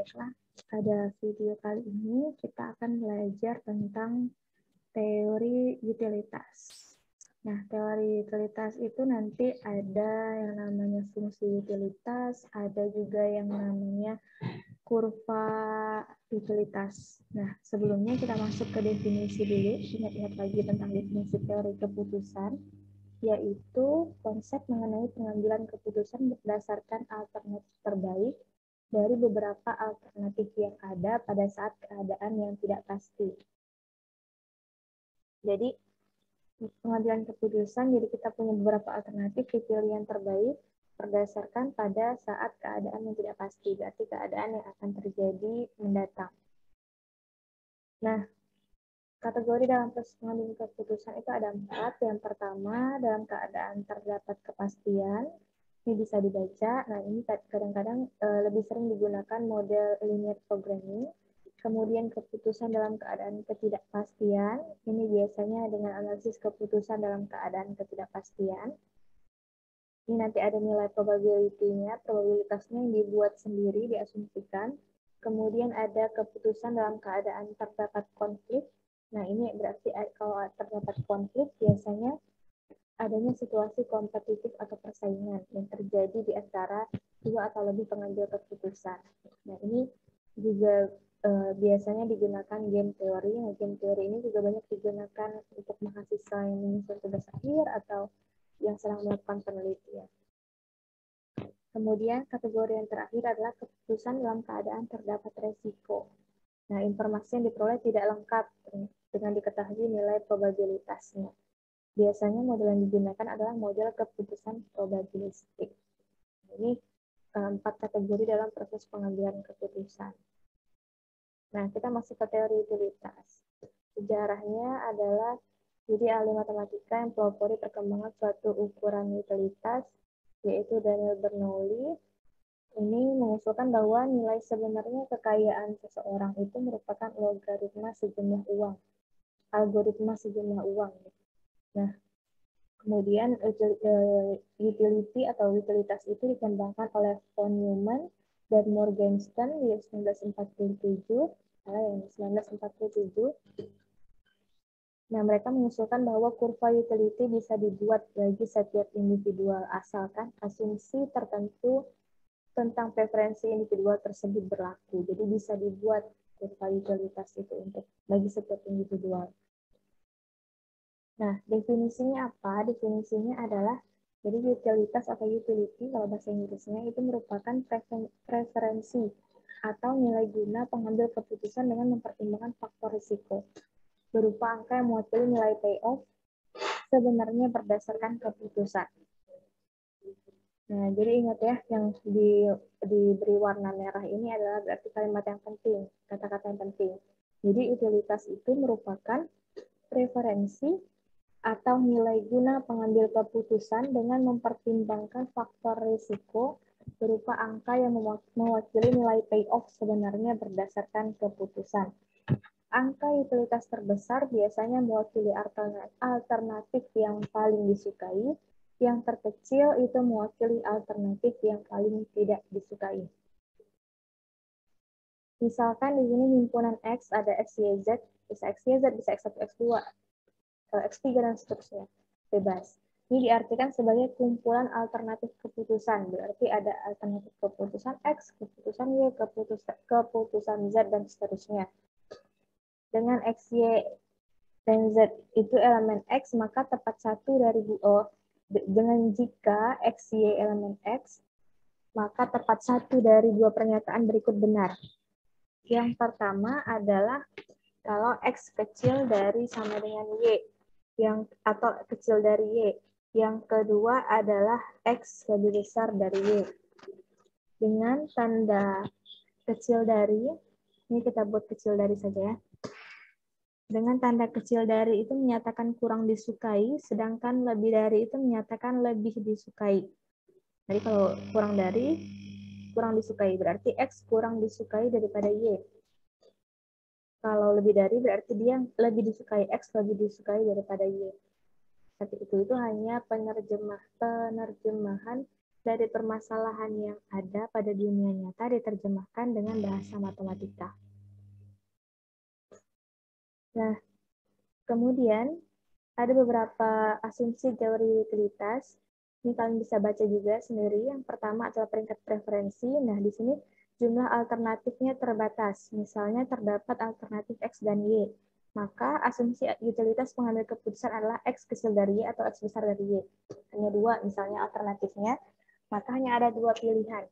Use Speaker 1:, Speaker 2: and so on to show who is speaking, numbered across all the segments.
Speaker 1: Baiklah, pada video kali ini kita akan belajar tentang teori utilitas. Nah, teori utilitas itu nanti ada yang namanya fungsi utilitas, ada juga yang namanya kurva utilitas. Nah, sebelumnya kita masuk ke definisi dulu, ingat-ingat lagi tentang definisi teori keputusan, yaitu konsep mengenai pengambilan keputusan berdasarkan alternatif terbaik dari beberapa alternatif yang ada pada saat keadaan yang tidak pasti. Jadi, pengambilan keputusan, jadi kita punya beberapa alternatif, dipilih yang terbaik berdasarkan pada saat keadaan yang tidak pasti, berarti keadaan yang akan terjadi mendatang. Nah, kategori dalam proses pengambilan keputusan itu ada 4. Yang pertama, dalam keadaan terdapat kepastian. Ini bisa dibaca. Nah, ini kadang-kadang lebih sering digunakan model linear programming. Kemudian keputusan dalam keadaan ketidakpastian. Ini biasanya dengan analisis keputusan dalam keadaan ketidakpastian. Ini nanti ada nilai probability-nya, probabilitasnya yang dibuat sendiri, diasumsikan. Kemudian ada keputusan dalam keadaan terdapat konflik. Nah, ini berarti kalau terdapat konflik, biasanya adanya situasi kompetitif atau persaingan yang terjadi di antara 2 atau lebih pengambil keputusan. Nah, ini juga biasanya digunakan game teori. Nah, game teori ini juga banyak digunakan untuk mahasiswa yang menyusun tugas akhir atau yang sedang melakukan penelitian. Kemudian kategori yang terakhir adalah keputusan dalam keadaan terdapat resiko. Nah, informasi yang diperoleh tidak lengkap dengan diketahui nilai probabilitasnya. Biasanya model yang digunakan adalah model keputusan probabilistik. Ini 4 kategori dalam proses pengambilan keputusan. Nah, kita masuk ke teori utilitas. Sejarahnya adalah jadi ahli matematika yang pelopori perkembangan suatu ukuran utilitas, yaitu Daniel Bernoulli. Ini mengusulkan bahwa nilai sebenarnya kekayaan seseorang itu merupakan logaritma sejumlah uang, algoritma sejumlah uang. Nah, kemudian utility atau utilitas itu dikembangkan oleh von Neumann dan Morgenstern di 1947. Nah, mereka mengusulkan bahwa kurva utility bisa dibuat bagi setiap individual asalkan asumsi tertentu tentang preferensi individual tersebut berlaku. Jadi bisa dibuat kurva utilitas itu untuk bagi setiap individual. Nah, definisinya apa? Definisinya adalah, jadi utilitas atau utility, kalau bahasa Inggrisnya, itu merupakan preferensi atau nilai guna pengambil keputusan dengan mempertimbangkan faktor risiko, berupa angka yang mewakili nilai payoff sebenarnya berdasarkan keputusan. Nah, jadi ingat ya, yang diberi warna merah ini adalah berarti kalimat yang penting, kata-kata yang penting. Jadi utilitas itu merupakan preferensi atau nilai guna pengambil keputusan dengan mempertimbangkan faktor risiko berupa angka yang mewakili nilai payoff sebenarnya berdasarkan keputusan. Angka utilitas terbesar biasanya mewakili alternatif yang paling disukai, yang terkecil itu mewakili alternatif yang paling tidak disukai. Misalkan di sini himpunan X ada X, Y, Z, bisa X, Y, Z, bisa X1, X2, X3, dan seterusnya. Bebas. Ini diartikan sebagai kumpulan alternatif keputusan. Berarti ada alternatif keputusan X, keputusan Y, keputusan Z, dan seterusnya. Dengan X, Y, dan Z itu elemen X, maka tepat satu dari dengan jika X, Y elemen X, maka tepat satu dari 2 pernyataan berikut benar. Yang pertama adalah kalau X kecil dari sama dengan Y, atau kecil dari Y. Yang kedua adalah X lebih besar dari Y. Dengan tanda kecil dari, ini kita buat kecil dari saja ya. Dengan tanda kecil dari itu menyatakan kurang disukai, sedangkan lebih dari itu menyatakan lebih disukai. Jadi kalau kurang dari, kurang disukai, berarti X kurang disukai daripada Y. Kalau lebih dari, berarti dia lebih disukai, X lebih disukai daripada Y. Tapi itu hanya penerjemahan dari permasalahan yang ada pada dunia nyata diterjemahkan dengan bahasa matematika. Nah, kemudian ada beberapa asumsi teori utilitas. Ini kalian bisa baca juga sendiri. Yang pertama adalah peringkat preferensi. Nah, di sini jumlah alternatifnya terbatas. Misalnya terdapat alternatif X dan Y. Maka asumsi utilitas pengambil keputusan adalah X kecil dari Y atau X besar dari Y. Hanya dua misalnya alternatifnya. Maka hanya ada dua pilihan.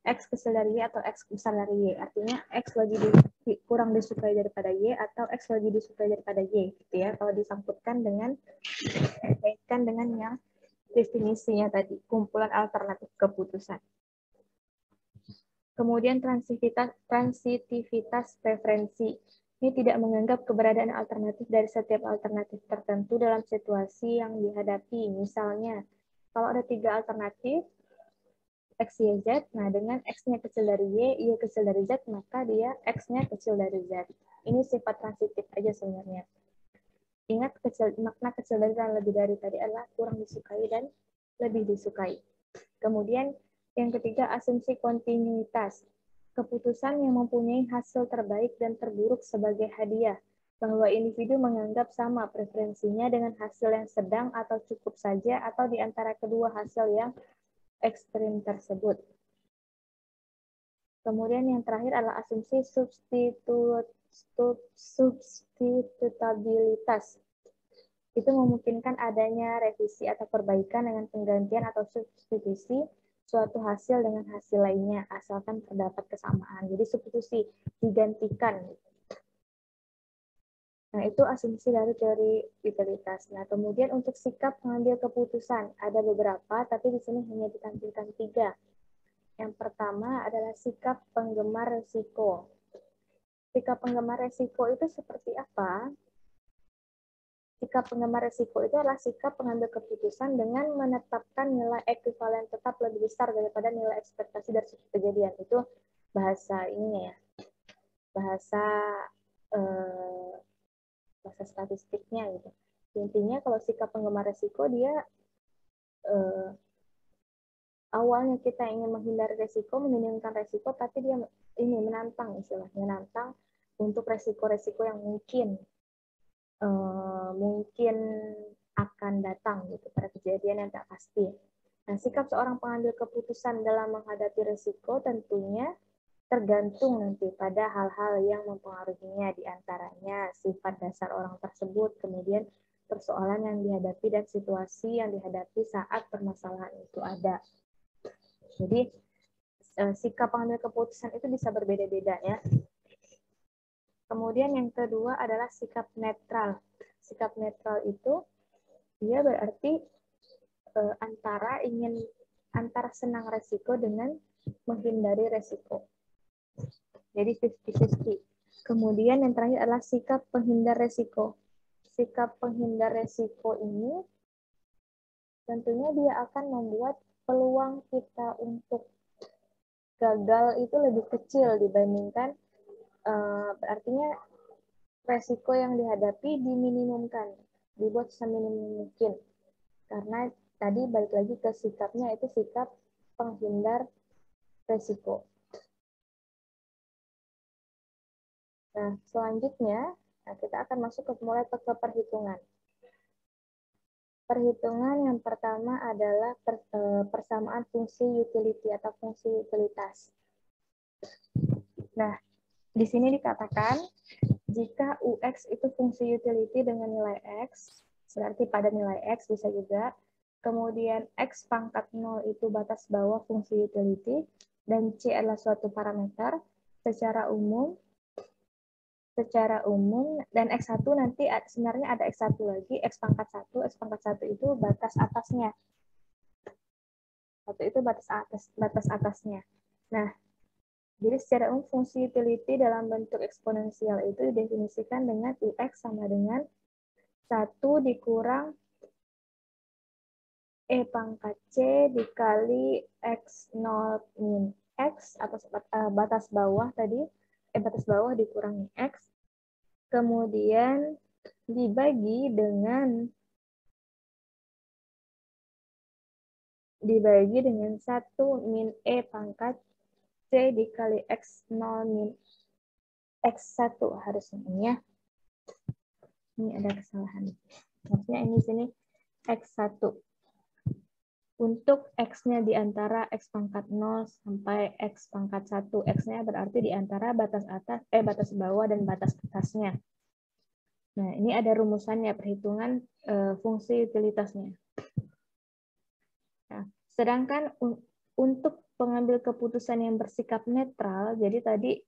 Speaker 1: X kecil dari Y atau X besar dari Y. Artinya X kurang disukai daripada Y atau X lebih disukai daripada Y. Gitu ya. Kalau disangkutkan dengan kaitkan dengan yang definisinya tadi, kumpulan alternatif keputusan. Kemudian transitivitas preferensi. Ini tidak menganggap keberadaan alternatif dari setiap alternatif tertentu dalam situasi yang dihadapi. Misalnya, kalau ada 3 alternatif, X, Y, Z, nah dengan X-nya kecil dari Y, Y kecil dari Z, maka dia X-nya kecil dari Z. Ini sifat transitif aja sebenarnya. Ingat, makna kecil dari dan lebih dari tadi adalah kurang disukai dan lebih disukai. Kemudian yang ketiga, asumsi kontinuitas. Keputusan yang mempunyai hasil terbaik dan terburuk sebagai hadiah, bahwa individu menganggap sama preferensinya dengan hasil yang sedang atau cukup saja, atau di antara kedua hasil yang ekstrim tersebut. Kemudian yang terakhir adalah asumsi substitutabilitas. Itu memungkinkan adanya revisi atau perbaikan dengan penggantian atau substitusi suatu hasil dengan hasil lainnya, asalkan terdapat kesamaan. Jadi substitusi, digantikan. Nah, itu asumsi dari teori utilitas. Nah, kemudian untuk sikap mengambil keputusan, ada beberapa, tapi di sini hanya ditampilkan 3. Yang pertama adalah sikap penggemar resiko. Sikap penggemar resiko itu seperti apa? Sikap penggemar resiko itu adalah sikap pengambil keputusan dengan menetapkan nilai ekuivalen tetap lebih besar daripada nilai ekspektasi dari suatu kejadian. Itu bahasa ininya ya, bahasa statistiknya gitu. Intinya kalau sikap penggemar resiko dia awalnya kita ingin menghindari resiko, meminimumkan resiko, tapi dia ini menantang istilahnya, menantang untuk resiko-resiko yang mungkin akan datang gitu pada kejadian yang tak pasti. Nah, sikap seorang pengambil keputusan dalam menghadapi risiko tentunya tergantung nanti pada hal-hal yang mempengaruhinya, diantaranya sifat dasar orang tersebut, kemudian persoalan yang dihadapi dan situasi yang dihadapi saat permasalahan itu ada. Jadi sikap pengambil keputusan itu bisa berbeda-beda ya. Kemudian yang kedua adalah sikap netral. Sikap netral itu dia berarti antara senang resiko dengan menghindari resiko. Jadi 50-50. Kemudian yang terakhir adalah sikap penghindar resiko. Sikap penghindar resiko ini tentunya dia akan membuat peluang kita untuk gagal itu lebih kecil dibandingkan artinya resiko yang dihadapi diminimumkan, dibuat seminim mungkin. Karena tadi balik lagi ke sikapnya itu sikap penghindar resiko. Nah, selanjutnya kita akan masuk mulai ke perhitungan. Perhitungan yang pertama adalah persamaan fungsi utility atau fungsi utilitas. Nah, di sini dikatakan jika UX itu fungsi utility dengan nilai X, berarti pada nilai X bisa juga, kemudian X pangkat 0 itu batas bawah fungsi utility, dan C adalah suatu parameter, secara umum, dan X1 nanti sebenarnya ada X1 lagi, X pangkat 1 itu batas atasnya. Itu batas atasnya. Nah, jadi secara umum fungsi utility dalam bentuk eksponensial itu didefinisikan dengan UX sama dengan 1 dikurang E pangkat C dikali X0 min X atau batas bawah tadi, batas bawah dikurangi X, kemudian dibagi dengan dibagi dengan 1 min E pangkat C dikali X0 min X1 harusnya ini ya. Ini ada kesalahan. Maksudnya ini sini X1. Untuk X-nya di antara X pangkat 0 sampai X pangkat 1. X-nya berarti di antara batas atas, batas bawah dan batas atasnya. Nah, ini ada rumusannya, perhitungan fungsi utilitasnya. Nah, sedangkan untuk pengambil keputusan yang bersikap netral, jadi tadi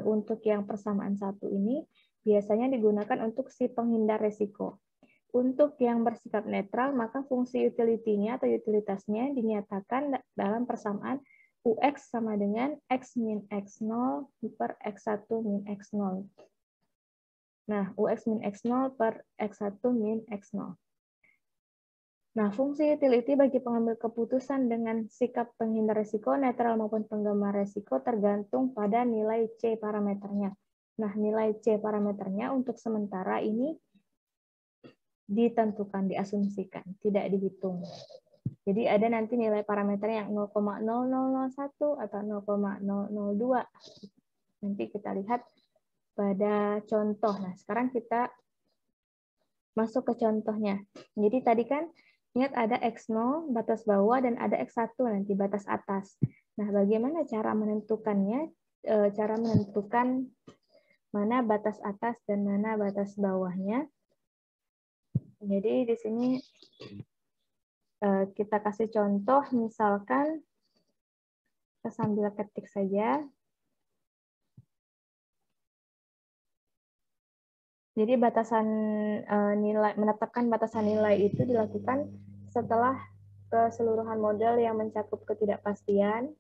Speaker 1: untuk yang persamaan satu ini biasanya digunakan untuk si penghindar resiko. Untuk yang bersikap netral, maka fungsi utility-nya atau utilitasnya dinyatakan dalam persamaan UX sama dengan X min X0 per X1 min X0. Nah, UX min X0 per X1 min X0. Nah, fungsi utility bagi pengambil keputusan dengan sikap penghindar risiko, netral maupun penggemar risiko tergantung pada nilai C parameternya. Nah, nilai C parameternya untuk sementara ini ditentukan, diasumsikan, tidak dihitung. Jadi ada nanti nilai parameter yang 0,0001 atau 0,002. Nanti kita lihat pada contoh. Nah, sekarang kita masuk ke contohnya. Jadi tadi kan ingat ada X0 batas bawah dan ada X1 nanti batas atas. Nah, bagaimana cara menentukannya? Cara menentukan mana batas atas dan mana batas bawahnya. Jadi di sini kita kasih contoh, misalkan kita sambil ketik saja. Jadi batasan nilai, menetapkan batasan nilai itu dilakukan setelah keseluruhan model yang mencakup ketidakpastian,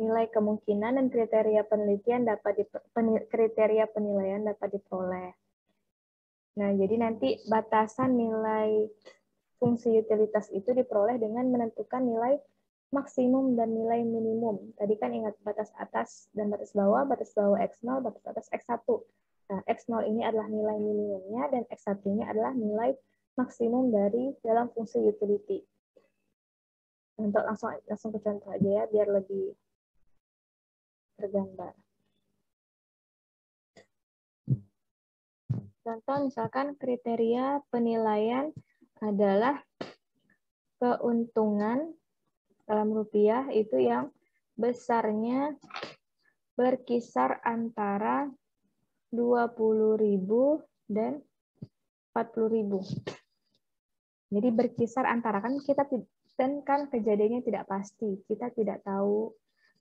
Speaker 1: nilai kemungkinan dan kriteria penelitian kriteria penilaian dapat diperoleh. Nah, jadi nanti batasan nilai fungsi utilitas itu diperoleh dengan menentukan nilai maksimum dan nilai minimum. Tadi kan ingat batas atas dan batas bawah X0, batas atas X1. Nah, X0 ini adalah nilai minimumnya dan X1-nya adalah nilai maksimum dari dalam fungsi utility. Untuk langsung ke contoh aja ya, biar lebih tergambar. Contoh misalkan kriteria penilaian adalah keuntungan dalam rupiah itu yang besarnya berkisar antara 20.000 dan 40.000. Jadi berkisar antara, kan kita kan kejadiannya tidak pasti. Kita tidak tahu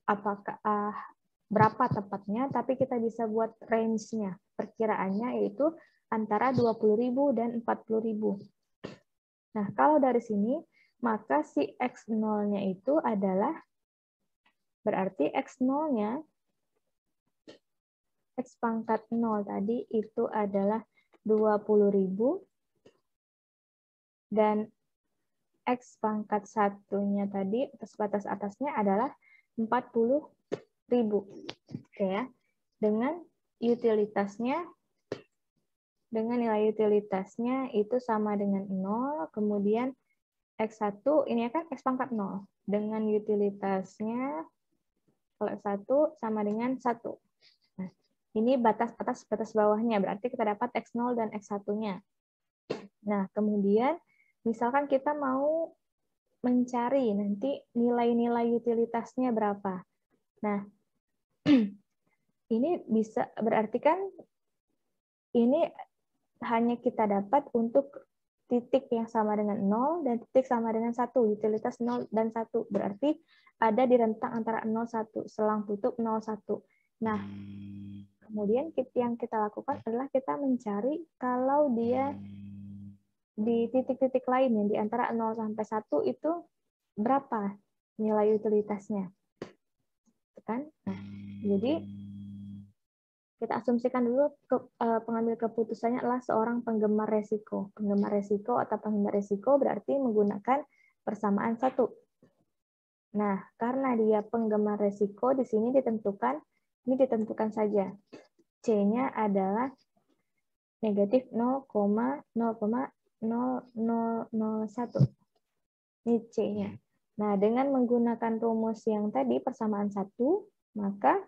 Speaker 1: apakah berapa tepatnya, tapi kita bisa buat range-nya. Perkiraannya yaitu antara 20.000 dan 40.000. Nah, kalau dari sini, maka si X0-nya itu adalah, berarti X0-nya, X pangkat 0 tadi itu adalah 20.000, dan X pangkat 1-nya tadi, batas atasnya adalah 40.000. Oke ya. Dengan nilai utilitasnya itu sama dengan 0, kemudian X1, ini kan X pangkat 0. Dengan utilitasnya, kalau X1 sama dengan 1. Nah, ini batas atas, batas bawahnya. Berarti kita dapat X0 dan X1-nya. Nah, kemudian misalkan kita mau mencari nanti nilai-nilai utilitasnya berapa. Nah, ini bisa berarti kan ini hanya kita dapat untuk titik yang sama dengan 0 dan titik sama dengan 1, utilitas 0 dan 1. Berarti ada di rentang antara 0, 1, selang tutup 0, 1. Nah, kemudian yang kita lakukan adalah kita mencari kalau dia di titik-titik lain yang di antara 0 sampai 1 itu berapa nilai utilitasnya. Kan? Nah, jadi kita asumsikan dulu pengambil keputusannya adalah seorang penggemar resiko. Penggemar resiko atau penghindar resiko berarti menggunakan persamaan 1. Nah, karena dia penggemar resiko, di sini ditentukan saja. C-nya adalah negatif 0,0001. Ini C-nya. Nah, dengan menggunakan rumus yang tadi, persamaan 1, maka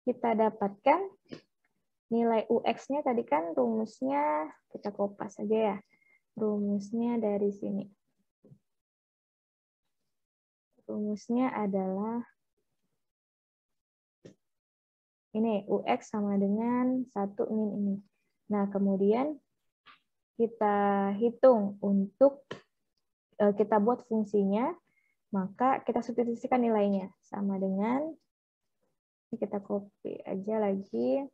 Speaker 1: kita dapatkan nilai UX-nya tadi kan rumusnya, kita kopas saja ya. Rumusnya dari sini. Rumusnya adalah ini, UX sama dengan 1 min ini. Nah, kemudian kita hitung untuk, kita buat fungsinya, maka kita substitusikan nilainya. Sama dengan, ini kita copy aja lagi,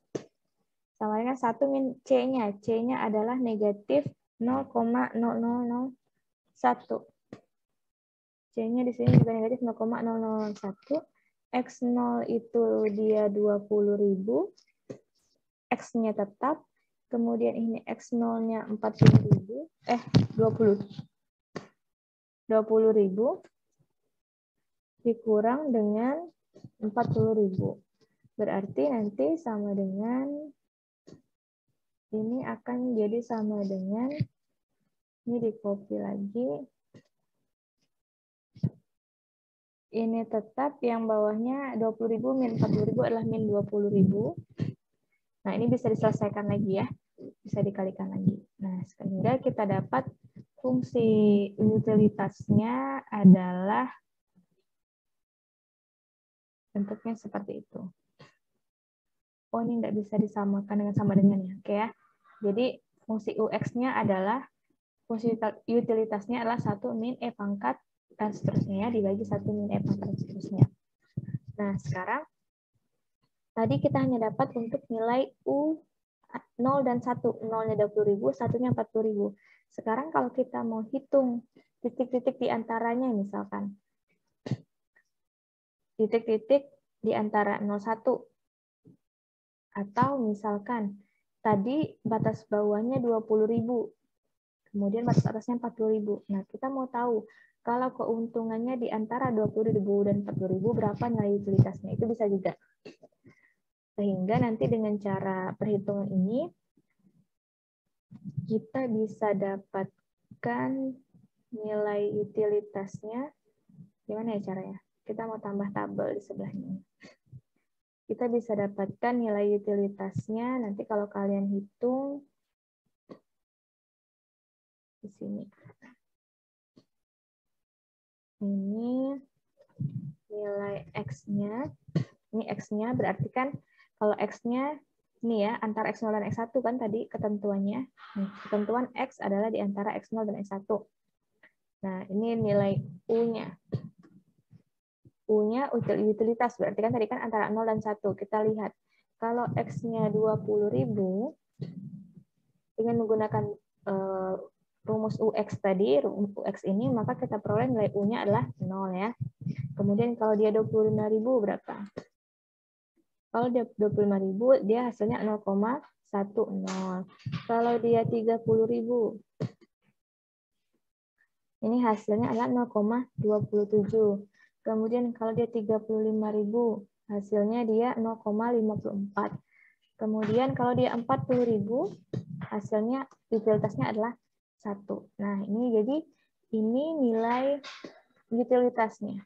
Speaker 1: sama dengan 1 min C-nya. C-nya adalah negatif 0,0001. C-nya di sini juga negatif 0,001. X0 itu dia 20.000. X-nya tetap. Kemudian ini X0-nya 40.000. 20.000 dikurang dengan 40.000. Berarti nanti sama dengan, ini akan jadi sama dengan, ini di copy lagi. Ini tetap, yang bawahnya 20.000 min 40.000 adalah min 20.000. Nah, ini bisa diselesaikan lagi ya. Bisa dikalikan lagi. Nah, sehingga kita dapat fungsi utilitasnya adalah bentuknya seperti itu. Oh, ini tidak bisa disamakan dengan sama dengannya. Oke ya. Jadi, fungsi UX-nya adalah, fungsi utilitasnya adalah 1 min E pangkat, dan seterusnya ya, dibagi 1 min E pangkat, dan seterusnya. Nah, sekarang, tadi kita hanya dapat untuk nilai U 0 dan 1. 0-nya 20.000, 1-nya 40.000. Sekarang kalau kita mau hitung titik-titik di antaranya, misalkan. Titik-titik di antara 01. Atau misalkan, tadi batas bawahnya 20.000. Kemudian batas atasnya 40.000. Nah, kita mau tahu, kalau keuntungannya di antara 20.000 dan 40.000, berapa nilai utilitasnya? Itu bisa juga. Sehingga nanti dengan cara perhitungan ini, kita bisa dapatkan nilai utilitasnya. Gimana ya caranya? Kita mau tambah tabel di sebelahnya. Kita bisa dapatkan nilai utilitasnya nanti kalau kalian hitung di sini. Ini nilai X-nya. Ini X-nya berarti kan kalau X-nya ini ya, antara X0 dan X1 kan tadi ketentuannya. Ketentuan X adalah di antara X0 dan X1. Nah, ini nilai U-nya. U-nya utilitas, berarti kan tadi kan antara 0 dan 1. Kita lihat, kalau X-nya 20.000, dengan menggunakan rumus UX tadi, rumus UX ini, maka kita peroleh nilai U-nya adalah 0 ya. Kemudian kalau dia 25.000 berapa? Kalau dia 25.000, dia hasilnya 0,10. Kalau dia 30.000, ini hasilnya adalah 0,27. Kemudian kalau dia 35.000, hasilnya dia 0,54. Kemudian kalau dia 40.000, hasilnya utilitasnya adalah 1. Nah, ini jadi ini nilai utilitasnya.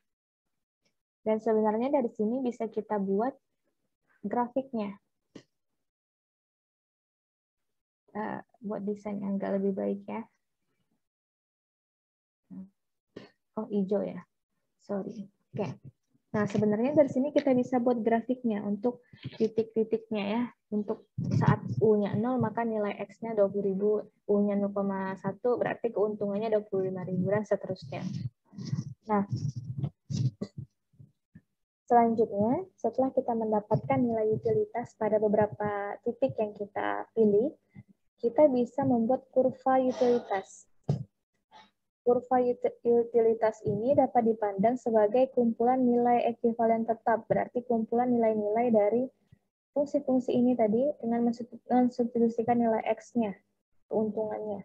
Speaker 1: Dan sebenarnya dari sini bisa kita buat grafiknya. Buat desain yang agak lebih baik ya. Oh, hijau ya. Sorry. Oke. Nah, sebenarnya dari sini kita bisa buat grafiknya untuk titik-titiknya ya. Untuk saat U-nya 0, maka nilai X-nya 20.000, U-nya 0,1, berarti keuntungannya 25.000, dan seterusnya. Nah, selanjutnya, setelah kita mendapatkan nilai utilitas pada beberapa titik yang kita pilih, kita bisa membuat kurva utilitas. Kurva utilitas ini dapat dipandang sebagai kumpulan nilai ekuivalen tetap, berarti kumpulan nilai-nilai dari fungsi-fungsi ini tadi dengan mensubstitusikan nilai X-nya, keuntungannya.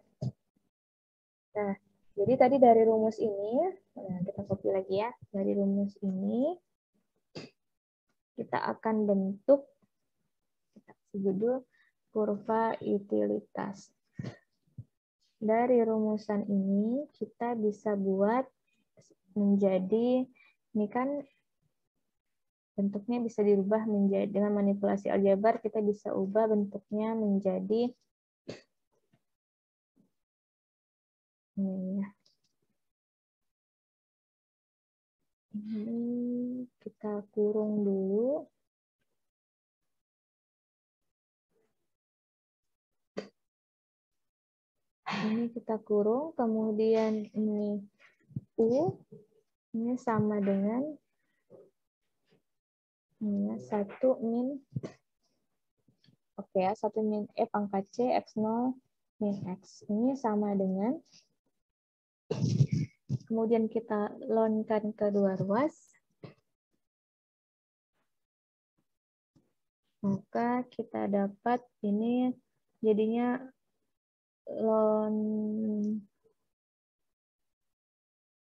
Speaker 1: Nah, jadi tadi dari rumus ini, nah kita copy lagi ya, dari rumus ini, kita akan bentuk, kita kasih judul, kurva utilitas. Dari rumusan ini, kita bisa buat menjadi, ini kan bentuknya bisa dirubah menjadi, dengan manipulasi aljabar kita bisa ubah bentuknya menjadi ini ya. Ini kita kurung dulu. Ini kita kurung, kemudian ini U, ini sama dengan ini ya, 1 min, oke ya, 1 min E pangkat C, X0 min X. Ini sama dengan, kemudian kita lonkan ke dua ruas, maka kita dapat ini jadinya lon,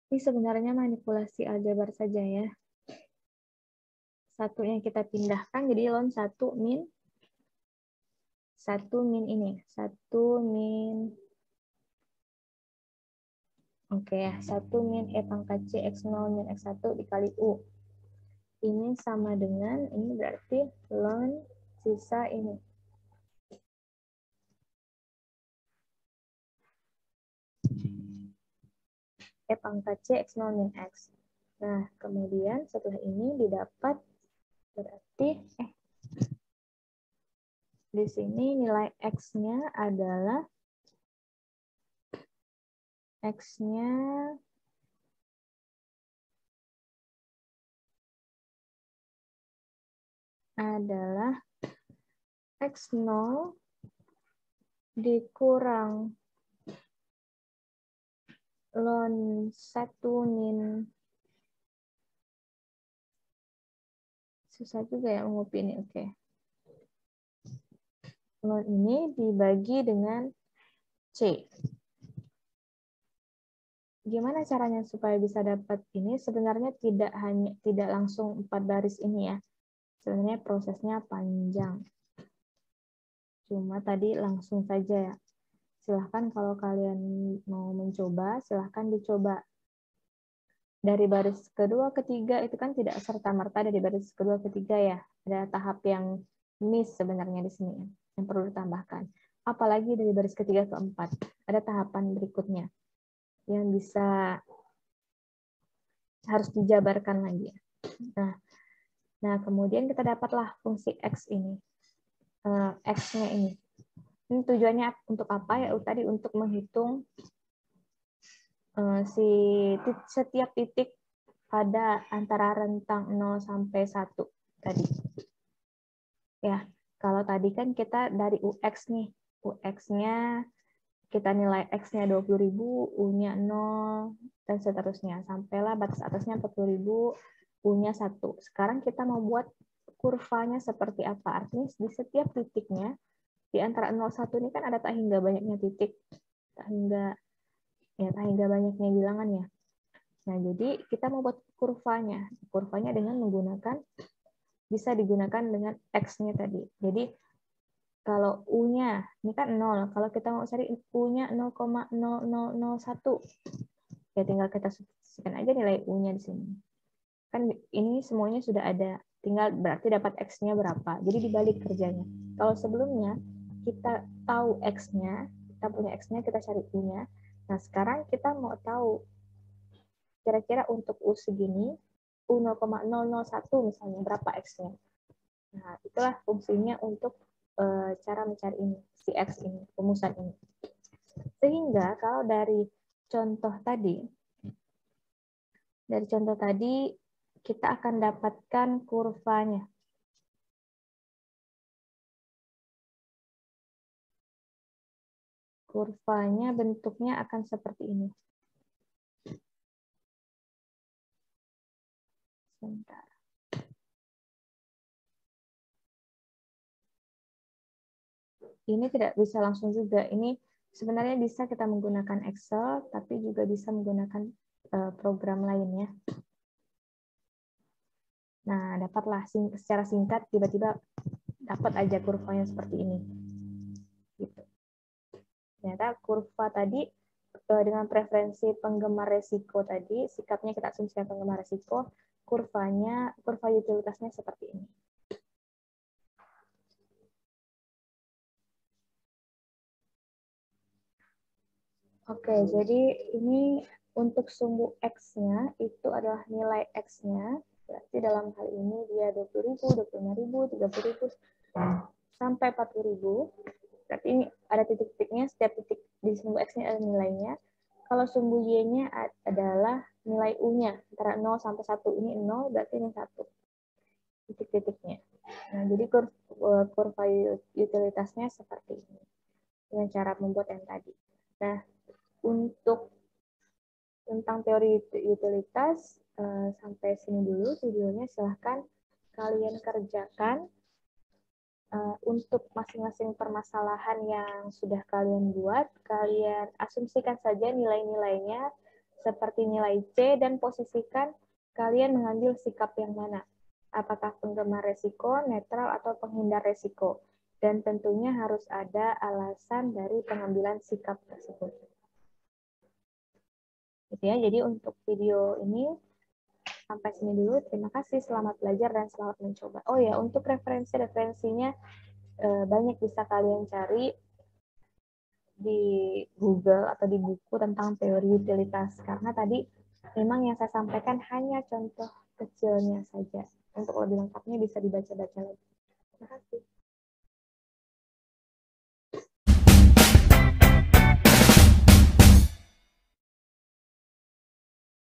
Speaker 1: ini sebenarnya manipulasi aljabar saja ya. Satunya kita pindahkan jadi lon 1 min ini, 1 min, oke ya, 1 min E pangkat C X0 min X1 dikali U. Ini sama dengan, ini berarti ln sisa ini. E pangkat C X0 min X. Nah, kemudian setelah ini didapat, berarti, di sini nilai X-nya adalah, X-nya adalah X0 dikurang ln 1 min, susah juga ya mengupi ini, oke. Ln ini dibagi dengan C. Gimana caranya supaya bisa dapat ini? Sebenarnya tidak langsung 4 baris ini ya. Sebenarnya prosesnya panjang. Cuma tadi langsung saja ya. Silahkan kalau kalian mau mencoba, silahkan dicoba. Dari baris kedua, ketiga itu kan tidak serta-merta dari baris kedua, ketiga ya. Ada tahap yang miss sebenarnya di sini yang perlu ditambahkan. Apalagi dari baris ketiga ke empat. Ada tahapan berikutnya yang bisa harus dijabarkan lagi. Nah, kemudian kita dapatlah fungsi X ini. X-nya ini. Ini tujuannya untuk apa ya? Tadi untuk menghitung setiap titik pada antara rentang 0 sampai 1 tadi. Ya, kalau tadi kan kita dari UX nih. UX-nya kita nilai X-nya 20.000, U-nya 0, dan seterusnya. Sampailah batas atasnya 40.000, U-nya 1. Sekarang kita mau buat kurvanya seperti apa. Artinya di setiap titiknya, di antara 0, 1 ini kan ada tak hingga banyaknya titik. Tak hingga banyaknya bilangan ya. Nah, jadi kita mau buat kurvanya. Kurvanya dengan menggunakan, bisa digunakan dengan X-nya tadi. Jadi, kalau U-nya, ini kan 0. Kalau kita mau cari U-nya 0,0001, ya tinggal kita substitusikan aja nilai U-nya di sini. Kan ini semuanya sudah ada. Tinggal berarti dapat X-nya berapa. Jadi dibalik kerjanya. Kalau sebelumnya kita tahu X-nya, kita punya X-nya, kita cari U-nya. Nah, sekarang kita mau tahu kira-kira untuk U segini, U 0,001 misalnya, berapa X-nya. Nah, itulah fungsinya untuk cara mencari ini, si X ini, rumusan ini. Sehingga kalau dari contoh tadi, kita akan dapatkan kurvanya. Kurvanya bentuknya akan seperti ini. Sebentar. Ini tidak bisa langsung juga. Ini sebenarnya bisa kita menggunakan Excel, tapi juga bisa menggunakan program lainnya. Nah, dapatlah secara singkat, tiba-tiba dapat aja kurvanya seperti ini. Gitu. Ternyata kurva tadi dengan preferensi penggemar resiko tadi, sikapnya kita asumsikan penggemar resiko, kurva utilitasnya seperti ini. Oke, jadi ini untuk sumbu X-nya itu adalah nilai X-nya. Berarti dalam hal ini dia 20.000, 25.000, 30.000, sampai 40.000. Berarti ini ada titik-titiknya, setiap titik di sumbu X-nya ada nilainya. Kalau sumbu Y-nya adalah nilai U-nya, antara 0 sampai 1. Ini 0, berarti ini 1. Titik-titiknya. Nah, jadi kurva utilitasnya seperti ini. Dengan cara membuat yang tadi. Nah, untuk tentang teori utilitas, sampai sini dulu videonya. Silahkan kalian kerjakan untuk masing-masing permasalahan yang sudah kalian buat. Kalian asumsikan saja nilai-nilainya seperti nilai C dan posisikan kalian mengambil sikap yang mana. Apakah penggemar resiko, netral, atau penghindar resiko. Dan tentunya harus ada alasan dari pengambilan sikap tersebut. Gitu ya. Jadi untuk video ini sampai sini dulu. Terima kasih, selamat belajar dan selamat mencoba. Oh ya, untuk referensinya banyak bisa kalian cari di Google atau di buku tentang teori utilitas. Karena tadi memang yang saya sampaikan hanya contoh kecilnya saja. Untuk lebih lengkapnya bisa dibaca-baca lagi. Terima kasih.